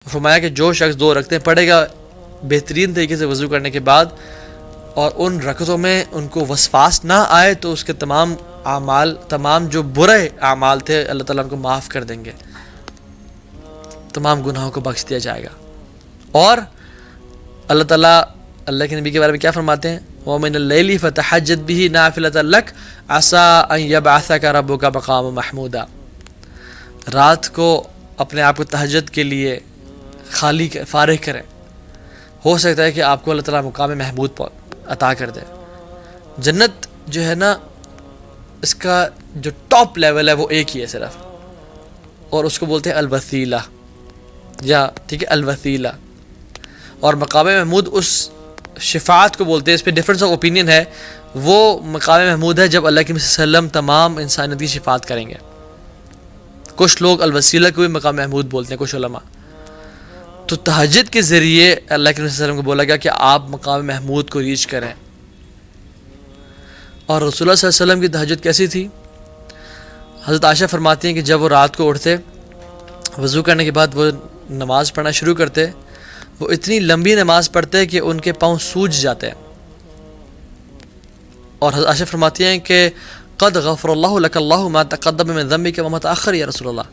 فرمایا کہ جو شخص 2 رکعتیں پڑھے گا بہترین طریقے سے وضو کرنے کے بعد اور ان رکعتوں میں ان کو وسواس نہ آئے تو اس کے تمام اعمال، تمام جو برے اعمال تھے اللہ تعالیٰ ان کو معاف کر دیں گے، تمام گناہوں کو بخش دیا جائے گا۔ اور اللہ تعالیٰ اللہ کے نبی کے بارے میں کیا فرماتے ہیں؟ وَمِنَ اللَّيْلِ فَتَحَجَّدْ بِهِ نَافِلَةً لَكَ عَسَىٰ أَن يَبْعَثَكَ رَبُّكَ مَقَامًا مَحْمُودًا۔ رات کو اپنے آپ کو تہجد کے لیے خالی فارغ کریں، ہو سکتا ہے کہ آپ کو اللہ تعالیٰ مقام محمود عطا کر دے۔ جنت جو ہے نا، اس کا جو ٹاپ لیول ہے وہ ایک ہی ہے صرف، اور اس کو بولتے ہیں الوسیلہ، یا ٹھیک ہے الوسیلہ۔ اور مقام محمود اس شفاعت کو بولتے ہیں، اس پہ ڈفرینس آف اوپینین ہے۔ وہ مقام محمود ہے جب اللہ کے نبی صلی اللہ علیہ وسلم تمام انسانیت کی شفاعت کریں گے۔ کچھ لوگ الوسیلہ کو بھی مقام محمود بولتے ہیں، کچھ علماء۔ تو تہجد کے ذریعے اللہ کے نبی صلی اللہ علیہ وسلم کو بولا گیا کہ آپ مقام محمود کو ریچ کریں۔ اور رسول اللہ صلی اللہ علیہ وسلم کی تہجد کیسی تھی؟ حضرت عائشہ فرماتی ہیں کہ جب وہ رات کو اٹھتے، وضو کرنے کے بعد وہ نماز پڑھنا شروع کرتے، وہ اتنی لمبی نماز پڑھتے کہ ان کے پاؤں سوج جاتے ہیں۔ اور حضرت عائشہ فرماتی ہیں کہ قد غفر اللہ لک اللہ ما تقدم من ذنبک وما تأخر یا رسول اللہ،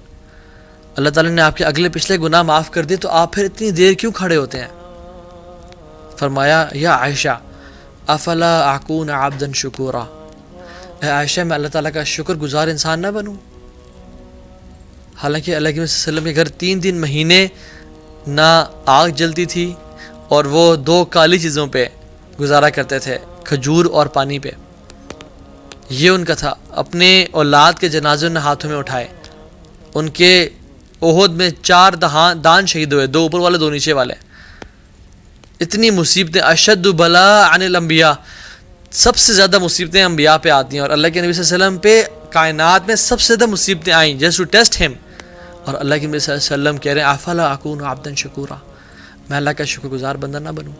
اللہ تعالیٰ نے آپ کے اگلے پچھلے گناہ معاف کر دیے، تو آپ پھر اتنی دیر کیوں کھڑے ہوتے ہیں؟ فرمایا یا عائشہ افلا اکون عبدا شکورا، اے عائشہ میں اللہ تعالیٰ کا شکر گزار انسان نہ بنوں؟ حالانکہ اللہ کے نبی صلی اللہ علیہ وسلم کے گھر 3 مہینے نہ آگ جلتی تھی، اور وہ 2 کالی چیزوں پہ گزارا کرتے تھے، کھجور اور پانی پہ۔ یہ ان کا تھا۔ اپنے اولاد کے جنازے نے ہاتھوں میں اٹھائے، ان کے احد میں 4 دان شہید ہوئے، 2 اوپر والے 2 نیچے والے۔ اتنی مصیبتیں، اشد بلاء عن الانبیاء، سب سے زیادہ مصیبتیں انبیاء پہ آتی ہیں، اور اللہ کے نبی صلی اللہ علیہ وسلم پہ کائنات میں سب سے زیادہ مصیبتیں آئیں جسٹ ٹو ٹیسٹ ہم، اور اللہ کے نبی صلی اللہ علیہ وسلم کہہ رہے ہیں افلا اکون عبدا شکورا، میں اللہ کا شکر گزار بندہ نہ بنوں؟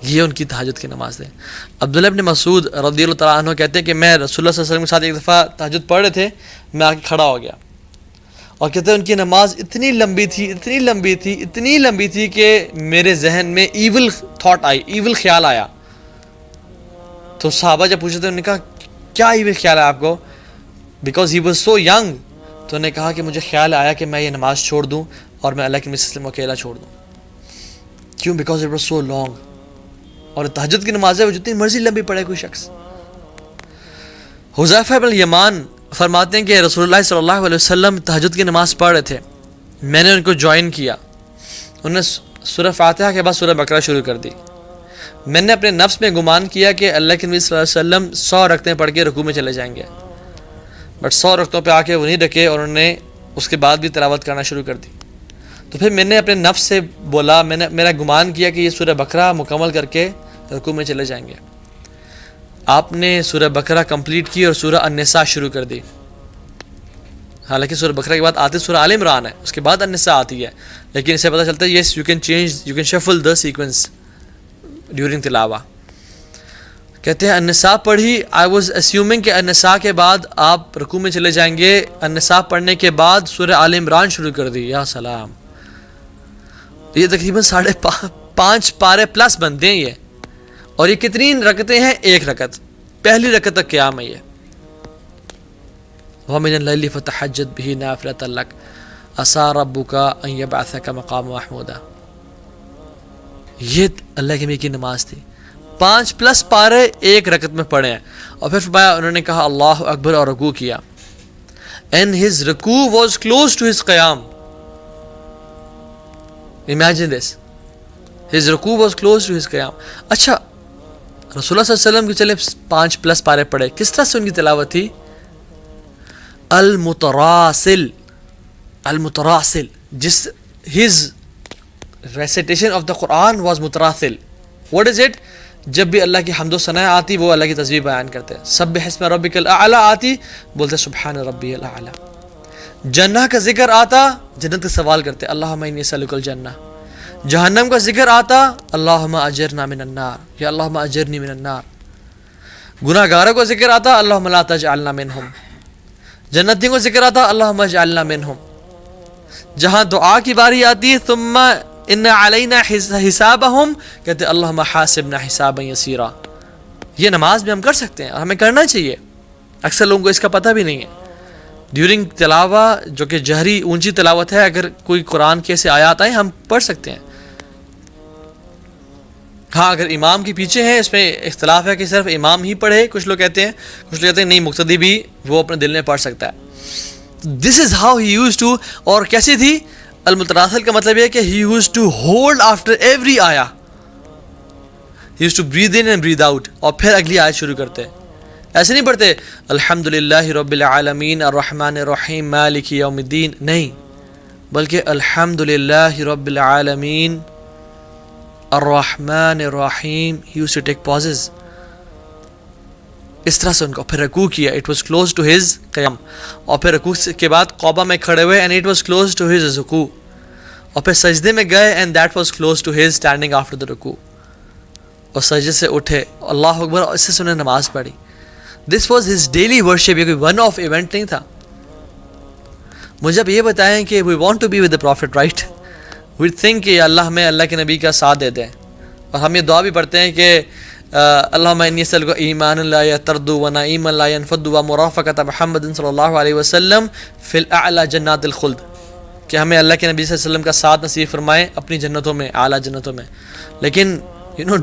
یہ ان کی تہجد کی نماز ہے۔ عبداللہ ابن مسعود رضی اللہ تعالیٰ عنہ کہتے ہیں کہ میں رسول اللہ صلی اللہ علیہ وسلم کے ساتھ ایک دفعہ تہجد پڑھ رہے تھے، میں آ کے کھڑا ہو گیا، اور کہتے ہیں ان کی نماز اتنی لمبی تھی کہ میرے ذہن میں ایول تھاٹ آئی، ایول خیال آیا۔ تو صحابہ جب پوچھتے تھے، انہوں نے کہا کیا ایول خیال آیا آپ کو؟ Because he was so young. تو انہوں نے کہا کہ مجھے خیال آیا کہ میں یہ نماز چھوڑ دوں اور میں اللہ کے نبی صلی اللہ علیہ وسلم کو اکیلا چھوڑ دوں۔ کیوں؟ Because it was so long. اور تہجد کی نماز ہے، وہ جتنی مرضی لمبی پڑھے کوئی شخص۔ حذیفہ بن الیمان فرماتے ہیں کہ رسول اللہ صلی اللہ علیہ وسلم تہجد کی نماز پڑھ رہے تھے، میں نے ان کو جوائن کیا، انہوں نے سورہ فاتحہ کے بعد سورہ بقرہ شروع کر دی۔ میں نے اپنے نفس میں گمان کیا کہ اللہ کے نبی صلی اللہ علیہ وسلم 100 رکعتیں پڑھ کے رکوع میں چلے جائیں گے، بٹ 100 رکعتوں پہ آ کے وہ نہیں رکے، اور انہوں نے اس کے بعد بھی تلاوت کرنا شروع کر دی۔ تو پھر میں نے اپنے نفس سے بولا، میرا گمان کیا کہ یہ سورہ بقرہ مکمل کر کے رکوع میں چلے جائیں گے۔ آپ نے سورہ بقرہ کمپلیٹ کی اور سورہ النساء شروع کر دی۔ حالانکہ سورہ بقرہ کے بعد آتی سورہ آل عمران ہے، اس کے بعد النساء آتی ہے، لیکن اسے پتہ چلتا ہے yes you can shuffle the sequence during تلاوہ۔ کہتے ہیں النساء پڑھی، آئی واز اسیومنگ کہ النساء کے بعد آپ رکوع میں چلے جائیں گے، النساء پڑھنے کے بعد سورہ آل عمران شروع کر دی۔ یا سلام، یہ تقریباً 5.5 پارے پلس بنتے ہیں یہ، اور یہ کتنی رکعتیں ہیں؟ 1 رکعت، پہلی رکعت تک قیام ہے یہ۔ وَمِنَ اللَّيْلِ فَتَحَجَّدْ بِهِ نَافِلَةً لَكَ عَسَىٰ رَبُّكَ أَن يَبْعَثَكَ مَقَامًا مَحْمُودًا۔ یہ اللہ کے نبی کی نماز تھی، 5+ پارے 1 رکعت میں پڑھے ہیں، اور پھر فرمایا انہوں نے کہا اللہ اکبر اور رکوع کیا، and his رکوع was close to his قیام۔ imagine this، his رکوع was close to his قیام۔ اچھا، رسول اللہ صلی اللہ علیہ وسلم کی چلے 5+ پارے پڑھے، کس طرح سے ان کی تلاوت تھی؟ المتراسل، جس his recitation of the Quran was متراسل۔ what is it؟ جب بھی اللہ کی حمد و ثنا آتی وہ اللہ کی تسبیح بیان کرتے ہیں، سبح اسم ربک الاعلی آتی بولتے سبحان ربی الاعلی، جنہ کا ذکر آتا جنت کا سوال کرتے اللہم انی اسألک الجنہ، جہنم کا ذکر آتا اللہم اجرنا من النار، یا اللہم اجرنی من النار، گناہ گاروں کا ذکر آتا اللہم لا تجعلنا منہم، جنتیوں کا ذکر آتا اللہم اجعلنا منہم۔ جہاں دعا کی باری آتی ہے ثم ان علینا حسابہم، کہتے اللہم حاسبنا حسابا یسیرا. یہ نماز میں ہم کر سکتے ہیں اور ہمیں کرنا چاہیے. اکثر لوگوں کو اس کا پتہ بھی نہیں ہے. ڈیورنگ تلاوہ جو کہ جہری اونچی تلاوت ہے، اگر کوئی قرآن کے ایسے آیات آئیں ہم پڑھ سکتے ہیں. ہاں اگر امام کے پیچھے ہیں، اس میں اختلاف ہے کہ صرف امام ہی پڑھے. کچھ لوگ کہتے ہیں نہیں، مقتدی بھی وہ اپنے دل میں پڑھ سکتا ہے. This is how he used to. اور کیسی تھی؟ المتراسل کا مطلب یہ ہے کہ he used to hold after every آیا، he used to breathe in and breathe out, اور پھر اگلی آیت شروع کرتے. ایسے نہیں پڑھتے الحمدللہ رب العالمین الرحمن الرحیم مالک یوم الدین، نہیں، بلکہ الحمدللہ رب العالمین الرحمن الرحیم. he used to take pauses. اس طرح سے ان کو پھر رکوع کیا. it was close to his قیام. اور پھر رکوع کے بعد قعبہ میں کھڑے ہوئے and it was close to his رکوع. اور پھر سجدے میں گئے and that was close to his standing after the رکوع. اور سجدے سے اٹھے اللہ اکبر، اور اس سے انہیں نماز پڑھی. this was his daily worship. یہ کوئی ون آف ایونٹ نہیں تھا. مجھے اب یہ بتائیں کہ we want to be with the prophet, right? we think کہ اللہ ہمیں اللہ کے نبی کا ساتھ دے دیں. اور ہم یہ دعا بھی پڑھتے ہیں کہ اللہم انی اسألک ایمانا لا یرتد ونعیما لا ینفد ومرافقۃ محمد صلی اللہ علیہ وسلم فی الاعلی جنات الخلد، کہ ہمیں اللہ کے نبی صلی اللہ علیہ وسلم کا ساتھ نصیب فرمائے اپنی جنتوں میں، اعلیٰ جنتوں میں. لیکن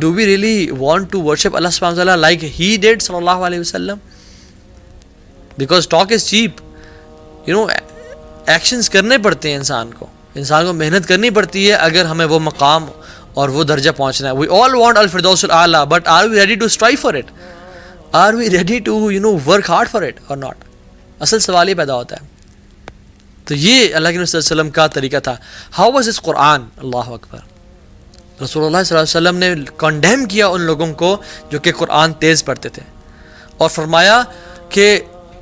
do we really want to worship Allah subhanahu wa ta'ala like he did صلی اللہ علیہ وسلم? Because talk is cheap. Actions کرنے پڑتے ہیں انسان کو محنت کرنی پڑتی ہے اگر ہمیں وہ مقام اور وہ درجہ پہنچنا ہے. We all want الفردوس الاعلیٰ, but are we ready to strive for it? Are we ready to work hard for it or not? اصل سوال یہ پیدا ہوتا ہے. تو یہ اللہ کے نبی صلی اللہ علیہ وسلم کا طریقہ تھا. How was his Quran? اللہ اکبر. رسول اللہ صلی اللہ علیہ وسلم نے کنڈیم کیا ان لوگوں کو جو کہ قرآن تیز پڑھتے تھے, اور فرمایا کہ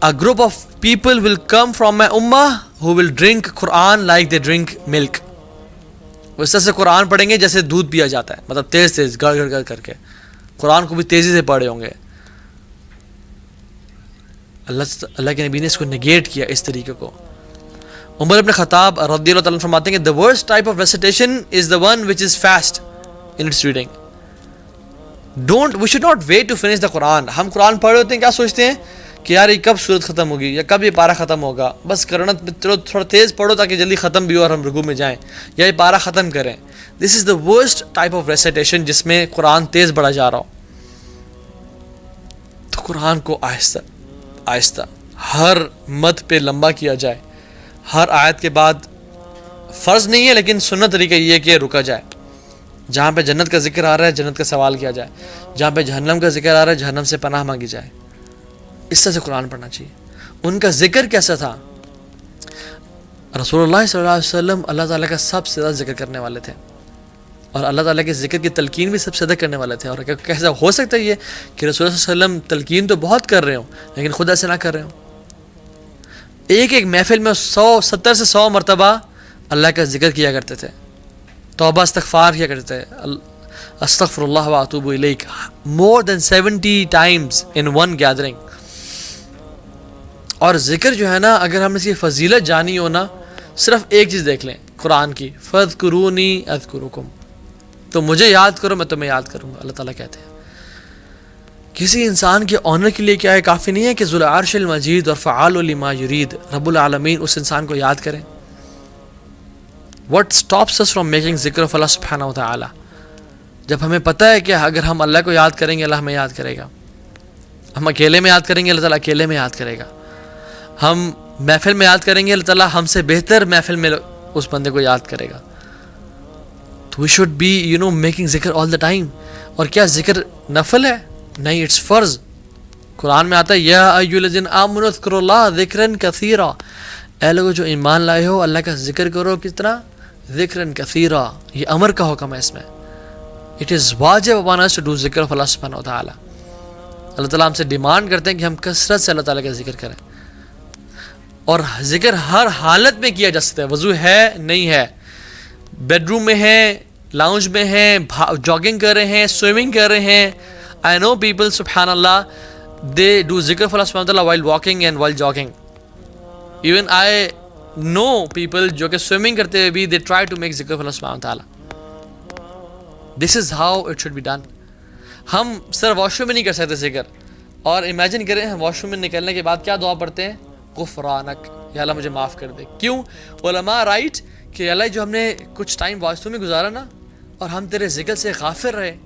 a group of people will come from my ummah who will drink Quran like they drink milk. وہ اس طرح سے قرآن پڑھیں گے جیسے دودھ پیا جاتا ہے, مطلب تیز تیز گڑ گڑ گڑ کر کے قرآن کو بھی تیزی سے پڑھے ہوں گے. اللہ کے نبی نے اس کو نگیٹ کیا اس طریقے کو. عمر ابن خطاب رضی اللہ تعالیٰ عنہ فرماتے ہیں کہ the worst type of recitation is the one which is fast in its reading. We should not wait to finish the Quran. ہم قرآن پڑھ رہے ہوتے ہیں, کیا سوچتے ہیں کہ یار یہ کب سورت ختم ہوگی یا کب یہ پارہ ختم ہوگا, بس کرنا چلو تھوڑا تیز پڑھو تاکہ جلدی ختم بھی ہو اور ہم رکوع میں جائیں, یا یہ پارہ ختم کریں. This is the worst type of recitation جس میں قرآن تیز بڑھا جا رہا ہو. تو قرآن کو آہستہ آہستہ ہر مد پہ لمبا کیا جائے, ہر آیت کے بعد فرض نہیں ہے لیکن سنت طریقہ یہ ہے کہ رکا جائے. جہاں پہ جنت کا ذکر آ رہا ہے جنت کا سوال کیا جائے, جہاں پہ جہنم کا ذکر آ رہا ہے جہنم سے پناہ مانگی جائے. اس طرح سے قرآن پڑھنا چاہیے. ان کا ذکر کیسا تھا؟ رسول اللہ صلی اللہ علیہ وسلم اللہ تعالیٰ کا سب سے زیادہ ذکر کرنے والے تھے, اور اللہ تعالیٰ کے ذکر کی تلقین بھی سب سے زیادہ کرنے والے تھے. اور کیسا ہو سکتا ہے یہ کہ رسول اللہ صلی اللہ علیہ وسلم تلقین تو بہت کر رہے ہوں لیکن خود ایسے نہ کر رہے ہوں. ایک ایک محفل میں 70 سے 100 مرتبہ اللہ کا ذکر کیا کرتے تھے, توبہ استغفار کیا کرتے تھے, استغفر اللہ واتوب الیہ, more than 70 times in one gathering. اور ذکر جو ہے نا, اگر ہم اس کی فضیلت جانی ہو نا, صرف ایک چیز دیکھ لیں قرآن کی, فاذکرونی اذکرکم, تو مجھے یاد کرو میں تمہیں یاد کروں گا, اللہ تعالیٰ کہتے ہیں. کسی انسان کے آنر کے لیے کیا ہے, کافی نہیں ہے کہ ذو العرش المجید اور فعال لما یرید رب العالمین اس انسان کو یاد کریں. What stops us from making ذکر of اللہ سبحانہ وتعالی؟ جب ہمیں پتہ ہے کہ اگر ہم اللہ کو یاد کریں گے اللہ ہمیں یاد کرے گا, ہم اکیلے میں یاد کریں گے اللہ تعالیٰ اکیلے میں یاد کرے گا, ہم محفل میں یاد کریں گے اللہ تعالیٰ ہم سے بہتر محفل میں اس بندے کو یاد کرے گا. تو we should be making ذکر all the time. اور کیا ذکر نفل ہے؟ نہیں, اٹس فرض. قرآن میں آتا ہے یا ایھا الذین آمنوا اذکروا اللہ ذکرا کثیرا, اے لوگو جو ایمان لائے ہو اللہ کا ذکر کرو کتنا, ذکرا کثیرا. یہ امر کا حکم ہے اس میں. اٹ از واجب upon us to do ذکر of اللہ سبحانہ وتعالی. اللہ تعالیٰ ہم سے ڈیمانڈ کرتے ہیں کہ ہم کثرت سے اللہ تعالیٰ کا ذکر کریں, اور ذکر ہر حالت میں کیا جا سکتا ہے. وضو ہے نہیں ہے, بیڈ روم میں ہے, لاؤنج میں ہے, جاگنگ کر رہے ہیں, سوئمنگ کر رہے ہیں. I know people, subhanallah, they do zikr for Allah subhanahu wa ta'ala while walking and while jogging. Even I know people جو کہ سوئمنگ کرتے ہوئے بھی دے ٹرائی ٹو میک ذکر اللہ سبحانہ تعالیٰ. This is how it should be done. ہم صرف واش روم میں نہیں کر سکتے ذکر. اور امیجن کریں ہم واش روم میں نکلنے کے بعد کیا دعا پڑھتے ہیں؟ غفرانک، یا اللہ مجھے معاف کر دے. کیوں؟ علماء رائٹ کہ اللہ جو ہم نے کچھ ٹائم واش روم میں گزارا نا اور ہم تیرے ذکر سے غافل رہے،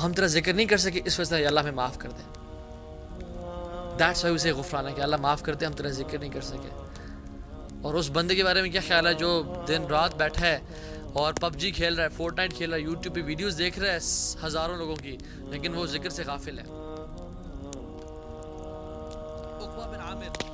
ہم تیرا ذکر نہیں کر سکے، اس وجہ سے اللہ ہمیں معاف کر دے. دیٹس وائی وی سے غفرانک، کہ اللہ معاف کر دے، ہم تیرا ذکر نہیں کر سکے. اور اس بندے کے بارے میں کیا خیال ہے جو دن رات بیٹھا ہے اور پب جی کھیل رہا ہے، فورٹ نائٹ کھیل رہا ہے، یوٹیوب پہ ویڈیوز دیکھ رہا ہے ہزاروں لوگوں کی، لیکن وہ ذکر سے غافل ہے. عقبہ بن عامر